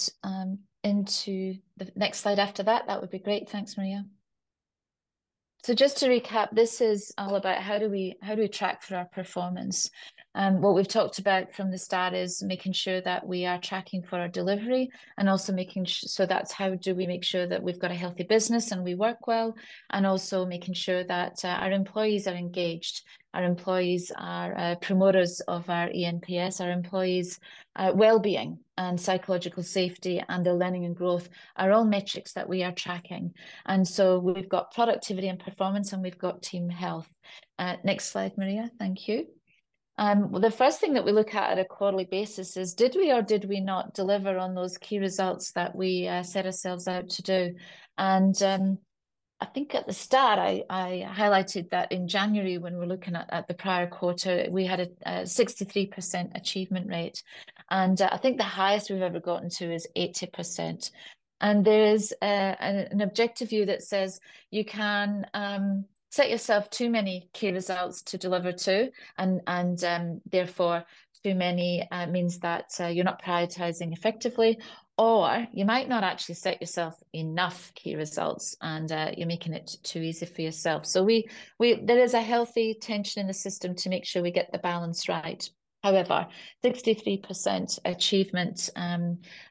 into the next slide after that, that would be great. Thanks, Maria. So just to recap, this is all about how do we track for our performance. What we've talked about from the start is making sure that we are tracking for our delivery, and also making so that's how do we make sure that we've got a healthy business and we work well, and also making sure that our employees are engaged. Our employees are promoters of our ENPS. Our employees' well-being and psychological safety and their learning and growth are all metrics that we are tracking. And so we've got productivity and performance, and we've got team health. Next slide, Maria. Thank you. Well, the first thing that we look at a quarterly basis is did we or did we not deliver on those key results that we set ourselves out to do? And I think at the start, I highlighted that in January, when we're looking at the prior quarter, we had a 63% achievement rate. And I think the highest we've ever gotten to is 80%. And there is an objective view that says you can set yourself too many key results to deliver to, and therefore too many means that you're not prioritizing effectively, or you might not actually set yourself enough key results and you're making it too easy for yourself. So there is a healthy tension in the system to make sure we get the balance right. However, 63% achievement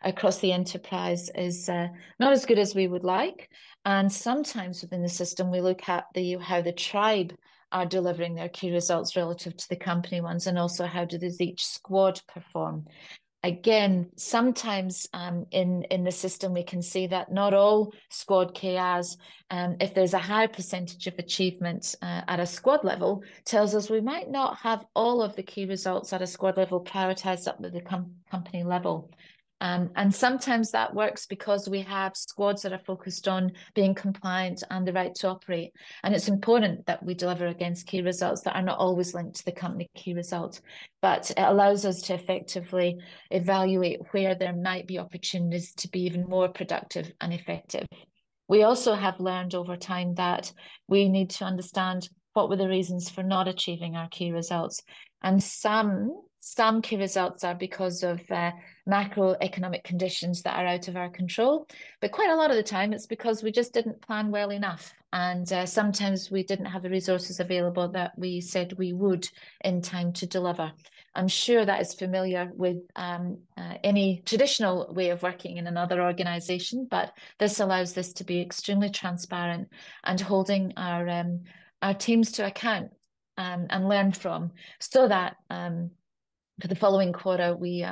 across the enterprise is not as good as we would like. And sometimes within the system, we look at how the tribe are delivering their key results relative to the company ones, and also how does each squad perform. Again, sometimes in the system, we can see that not all squad KRs, if there's a higher percentage of achievement at a squad level, tells us we might not have all of the key results at a squad level prioritized up to the company level. And sometimes that works because we have squads that are focused on being compliant and the right to operate. And it's important that we deliver against key results that are not always linked to the company key result, but it allows us to effectively evaluate where there might be opportunities to be even more productive and effective. We also have learned over time that we need to understand what were the reasons for not achieving our key results. And some key results are because of macroeconomic conditions that are out of our control. But quite a lot of the time, it's because we just didn't plan well enough. And sometimes we didn't have the resources available that we said we would in time to deliver. I'm sure that is familiar with any traditional way of working in another organisation, but this allows this to be extremely transparent and holding our teams to account and learn from, so that for the following quarter, we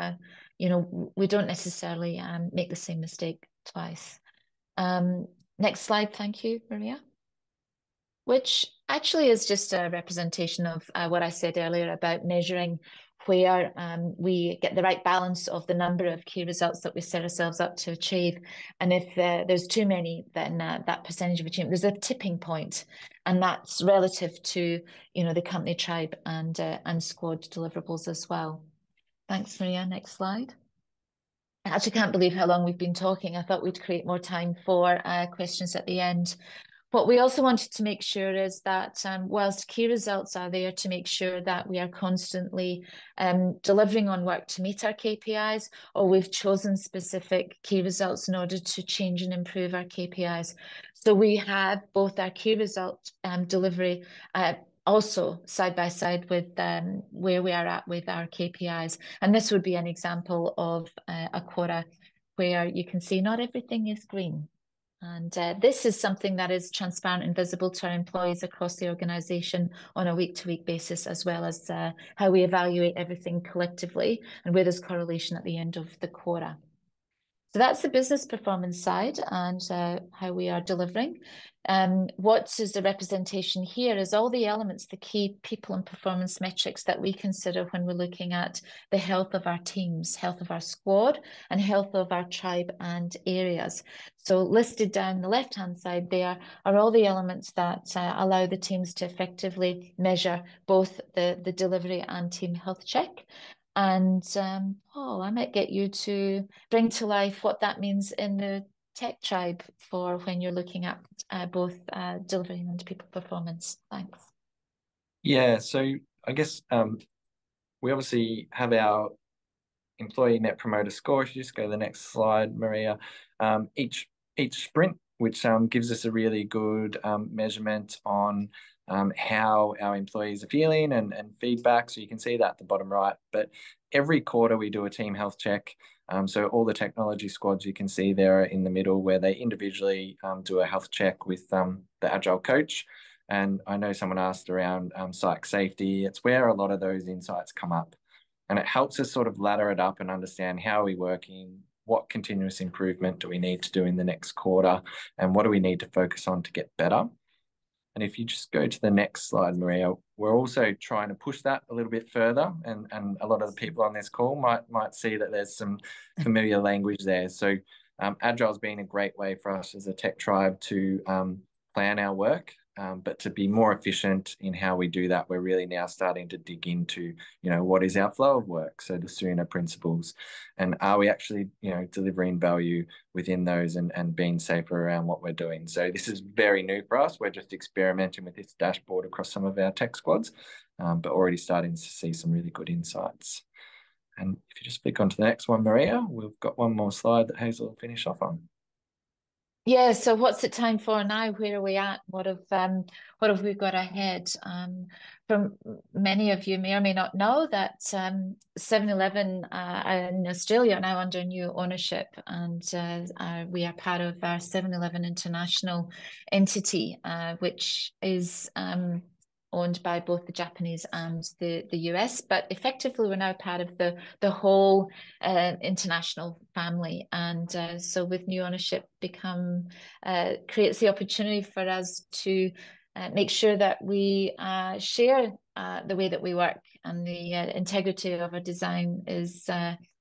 don't necessarily make the same mistake twice. Next slide, thank you, Maria. Which actually is just a representation of what I said earlier about measuring where we get the right balance of the number of key results that we set ourselves up to achieve. And if there's too many, then that percentage of achievement, there's a tipping point, and that's relative to the company tribe and squad deliverables as well. Thanks, Maria. Next slide. I actually can't believe how long we've been talking. I thought we'd create more time for questions at the end. What we also wanted to make sure is that whilst key results are there to make sure that we are constantly delivering on work to meet our KPIs, or we've chosen specific key results in order to change and improve our KPIs. So we have both our key result delivery also side by side with where we are at with our KPIs. And this would be an example of a quarter where you can see not everything is green. And this is something that is transparent and visible to our employees across the organisation on a week-to-week basis, as well as how we evaluate everything collectively and where there's correlation at the end of the quarter. So that's the business performance side and how we are delivering. What is the representation here is all the elements, the key people and performance metrics that we consider when we're looking at the health of our teams, health of our squad, and health of our tribe and areas. So listed down the left-hand side there are all the elements that allow the teams to effectively measure both the delivery and team health check. And Paul, I might get you to bring to life what that means in the tech tribe for when you're looking at both delivery and people performance. Thanks. Yeah, so I guess we obviously have our employee net promoter score. If you just go to the next slide, Maria. Each sprint, which gives us a really good measurement on how our employees are feeling and feedback. So you can see that at the bottom right. But every quarter we do a team health check. So all the technology squads you can see there in the middle, where they individually do a health check with the agile coach. And I know someone asked around site safety. It's where a lot of those insights come up. And it helps us sort of ladder it up and understand how are we working, what continuous improvement do we need to do in the next quarter, and what do we need to focus on to get better. And if you just go to the next slide, Maria, we're also trying to push that a little bit further. And a lot of the people on this call might see that there's some familiar language there. So Agile's been a great way for us as a tech tribe to plan our work, but to be more efficient in how we do that. We're really now starting to dig into, what is our flow of work? So the SUNA principles, and are we actually, delivering value within those and being safer around what we're doing? So this is very new for us. We're just experimenting with this dashboard across some of our tech squads, but already starting to see some really good insights. And if you just click onto the next one, Maria, we've got one more slide that Hazel will finish off on. Yeah, so what's it time for now? Where are we at? What have we got ahead? From many of you may or may not know that 7-Eleven in Australia are now under new ownership, and we are part of our 7-Eleven International entity, which is owned by both the Japanese and the US, but effectively we're now part of the whole international family. And so with new ownership creates the opportunity for us to make sure that we share the way that we work and the integrity of our design is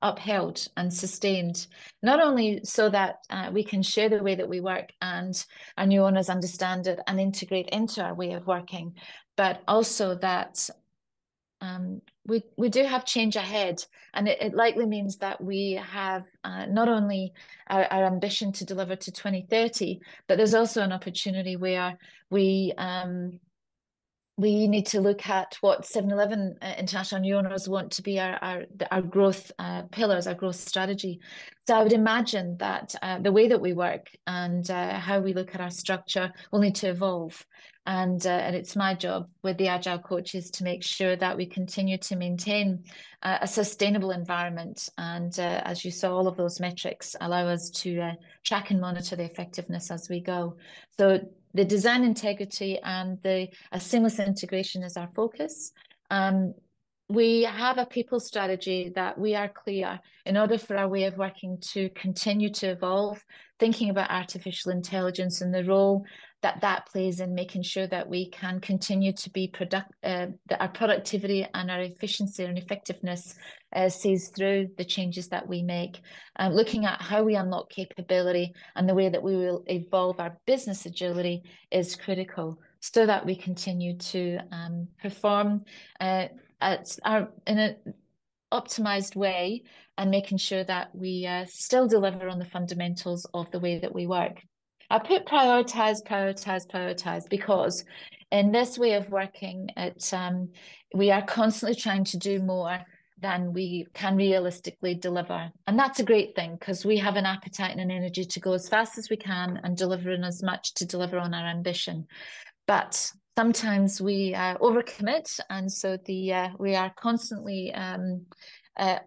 upheld and sustained, not only so that we can share the way that we work and our new owners understand it and integrate into our way of working, but also that we do have change ahead, and it likely means that we have not only our ambition to deliver to 2030, but there's also an opportunity where we need to look at what 7-Eleven International New Owners want to be our growth pillars, our growth strategy. So I would imagine that the way that we work and how we look at our structure will need to evolve. And it's my job with the Agile coaches to make sure that we continue to maintain a sustainable environment. And as you saw, all of those metrics allow us to track and monitor the effectiveness as we go. So the design integrity and a seamless integration is our focus. We have a people strategy that we are clear in order for our way of working to continue to evolve, thinking about artificial intelligence and the role that plays in making sure that we can continue to be that our productivity and our efficiency and effectiveness sees through the changes that we make. Looking at how we unlock capability and the way that we will evolve our business agility is critical so that we continue to perform in an optimized way and making sure that we still deliver on the fundamentals of the way that we work. I put prioritize because in this way of working, we are constantly trying to do more than we can realistically deliver. And that's a great thing because we have an appetite and an energy to go as fast as we can and deliver in as much to deliver on our ambition. But sometimes we overcommit, and so we are constantly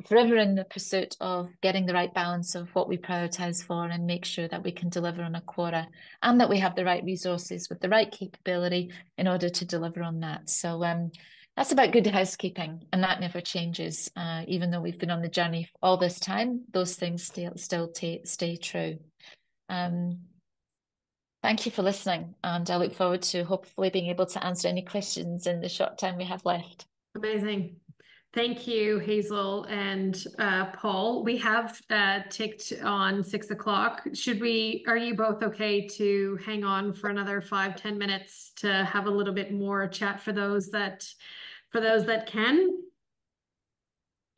forever in the pursuit of getting the right balance of what we prioritize for and make sure that we can deliver on a quota and that we have the right resources with the right capability in order to deliver on that. So that's about good housekeeping, and that never changes. Even though we've been on the journey all this time, those things still stay true. Thank you for listening, and I look forward to hopefully being able to answer any questions in the short time we have left. Amazing. Thank you, Hazel and Paul. We have ticked on 6 o'clock. Are you both okay to hang on for another 5-10 minutes to have a little bit more chat for those that can?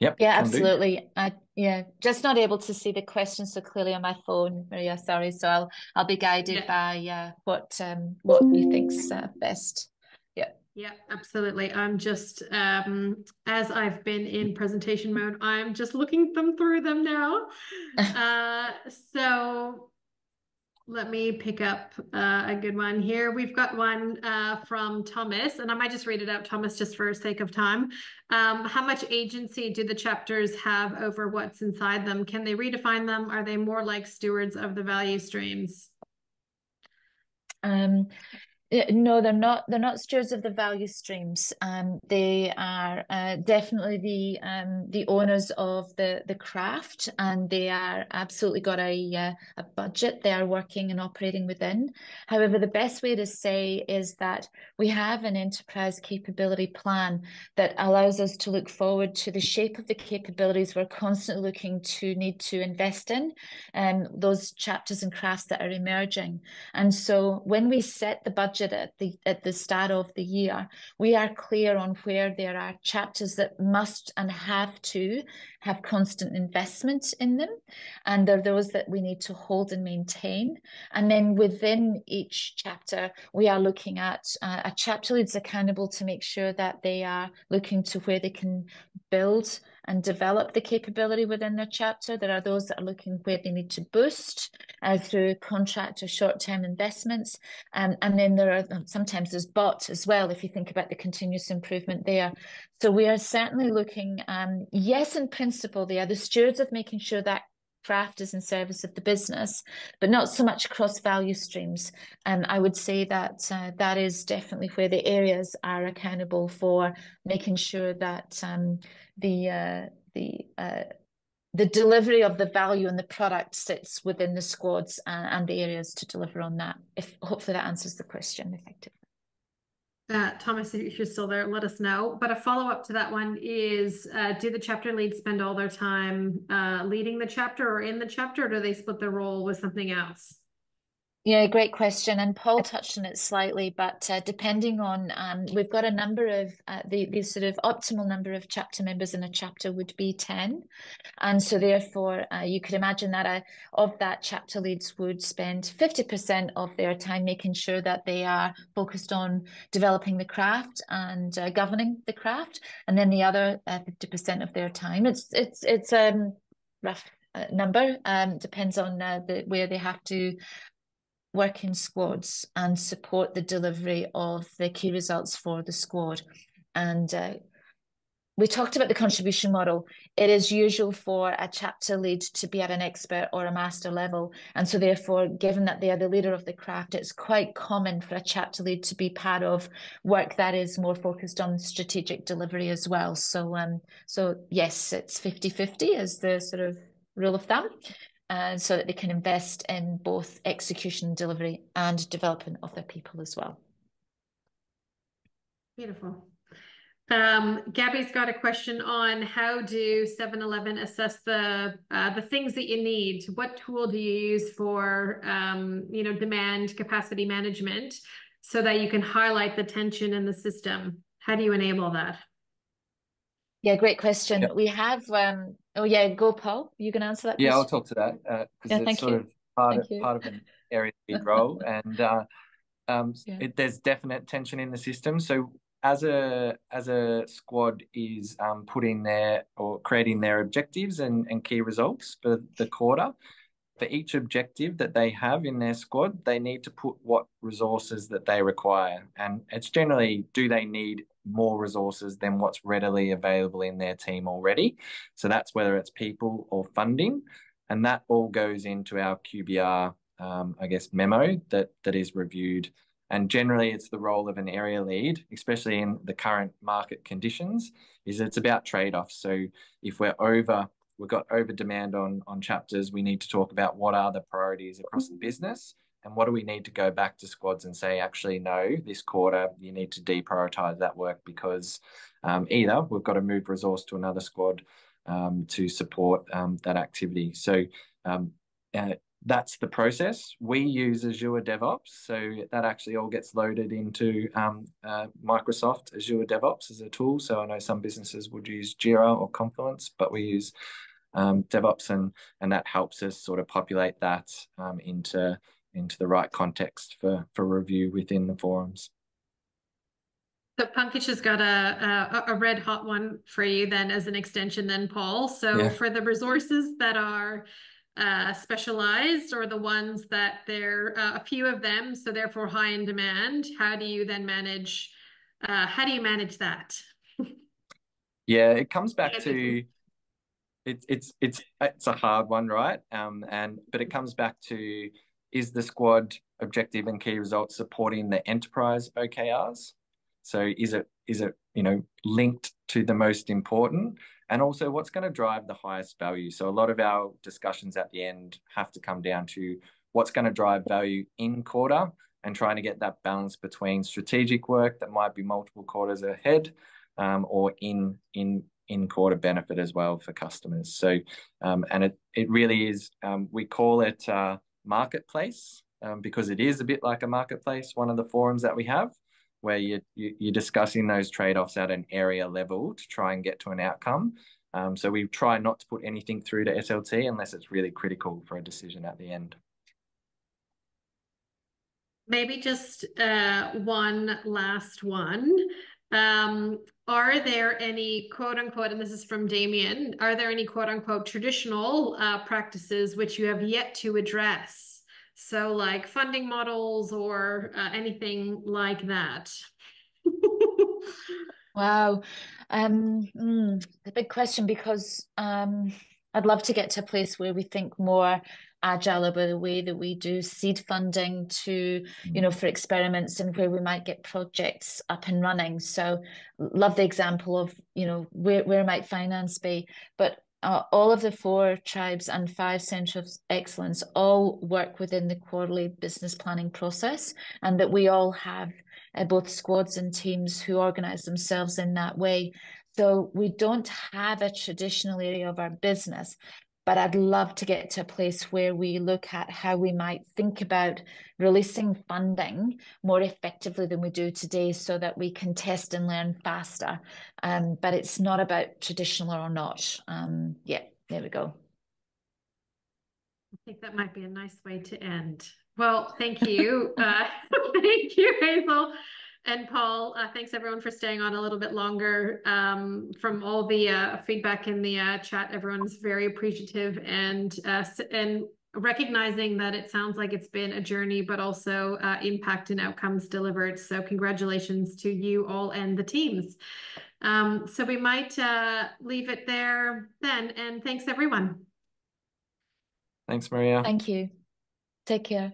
Yep. Yeah, absolutely. Just not able to see the questions so clearly on my phone, Maria. Sorry. So I'll be guided by what you think's best. Yeah, absolutely. I'm just, as I've been in presentation mode, I'm just looking through them now. So let me pick up a good one here. We've got one from Thomas, and I might just read it out, Thomas, just for sake of time. How much agency do the chapters have over what's inside them? Can they redefine them? Are they more like stewards of the value streams? No, they're not. They're not stewards of the value streams. They are definitely the owners of the craft, and they are absolutely got a budget they are working and operating within. However, the best way to say is that we have an enterprise capability plan that allows us to look forward to the shape of the capabilities we're constantly need to invest in, those chapters and crafts that are emerging. And so when we set the budget at the start of the year, we are clear on where there are chapters that must and have to have constant investment in them, and there are those that we need to hold and maintain. And then within each chapter, we are looking at a chapter lead's accountable to make sure that they are looking to where they can build and develop the capability within their chapter. There are those that are looking where they need to boost through contract or short-term investments. And then there are sometimes there's bots as well, if you think about the continuous improvement there. So we are certainly looking, yes, in principle, they are the stewards of making sure that craft is in service of the business, but not so much across value streams. And I would say that that is definitely where the areas are accountable for making sure that the delivery of the value and the product sits within the squads and the areas to deliver on that. Hopefully that answers the question effectively. Thomas, if you're still there, let us know. But a follow-up to that one is, do the chapter leads spend all their time leading the chapter or in the chapter, or do they split their role with something else? Yeah, great question. And Paul touched on it slightly, but depending on, we've got a number of, the sort of optimal number of chapter members in a chapter would be 10. And so therefore, you could imagine that of that, chapter leads would spend 50% of their time making sure that they are focused on developing the craft and governing the craft. And then the other 50% of their time, it's a rough number, depends on where they have to work in squads and support the delivery of the key results for the squad. And we talked about the contribution model. It is usual for a chapter lead to be at an expert or a master level. And so therefore, given that they are the leader of the craft, it's quite common for a chapter lead to be part of work that is more focused on strategic delivery as well. So, so yes, it's 50-50 as the sort of rule of thumb. So that they can invest in both execution, delivery, and development of their people as well. Beautiful. Gabby's got a question on how do 7-Eleven assess the things that you need? What tool do you use for demand capacity management so that you can highlight the tension in the system? How do you enable that? Yeah, great question. Yep. We have, oh yeah, go Paul. You can answer that question. Yeah, I'll talk to that because it's sort of part of an area lead role, and there's definite tension in the system. So as a squad is putting their or creating their objectives and key results for the quarter, for each objective that they have in their squad, they need to put what resources that they require. And it's generally, do they need more resources than what's readily available in their team already? So that's whether it's people or funding. And that all goes into our QBR, memo that is reviewed. And generally, it's the role of an area lead, especially in the current market conditions, is it's about trade-offs. So if we've got over demand on chapters, we need to talk about what are the priorities across the business and what do we need to go back to squads and say, actually, no, this quarter you need to deprioritize that work because either we've got to move resource to another squad to support that activity. So that's the process. We use Azure DevOps, so that actually all gets loaded into Microsoft Azure DevOps as a tool. So I know some businesses would use Jira or Confluence, but we use DevOps, and that helps us sort of populate that into the right context for review within the forums. So Pankaj has got a red hot one for you then as an extension then, Paul. So for the resources that are specialized or the ones that there are a few of them, so therefore high in demand, how do you manage that? Yeah, it comes back to it's a hard one, right? But it comes back to, is the squad objective and key results supporting the enterprise OKRs? So is it linked to the most important? And also what's going to drive the highest value? So a lot of our discussions at the end have to come down to what's going to drive value in quarter and trying to get that balance between strategic work that might be multiple quarters ahead or in quarter benefit as well for customers. So and it really is, we call it marketplace because it is a bit like a marketplace, one of the forums that we have, where you're discussing those trade-offs at an area level to try and get to an outcome. So we try not to put anything through to SLT unless it's really critical for a decision at the end. Maybe just one last one. Are there any quote unquote, and this is from Damien, are there any quote unquote traditional practices which you have yet to address? So like funding models or anything like that? Wow. A big question because I'd love to get to a place where we think more agile about the way that we do seed funding to, for experiments and where we might get projects up and running. So love the example of, where might finance be? But all of the 4 tribes and 5 centres of excellence all work within the quarterly business planning process, and that we all have both squads and teams who organise themselves in that way. So we don't have a traditional area of our business, but I'd love to get to a place where we look at how we might think about releasing funding more effectively than we do today so that we can test and learn faster. But it's not about traditional or not. Yeah, there we go. I think that might be a nice way to end. Well, thank you. Thank you, Hazel. And Paul, thanks everyone for staying on a little bit longer. From all the feedback in the chat, everyone's very appreciative and recognizing that it sounds like it's been a journey, but also impact and outcomes delivered. So congratulations to you all and the teams. So we might leave it there then. And thanks everyone. Thanks, Maria. Thank you. Take care.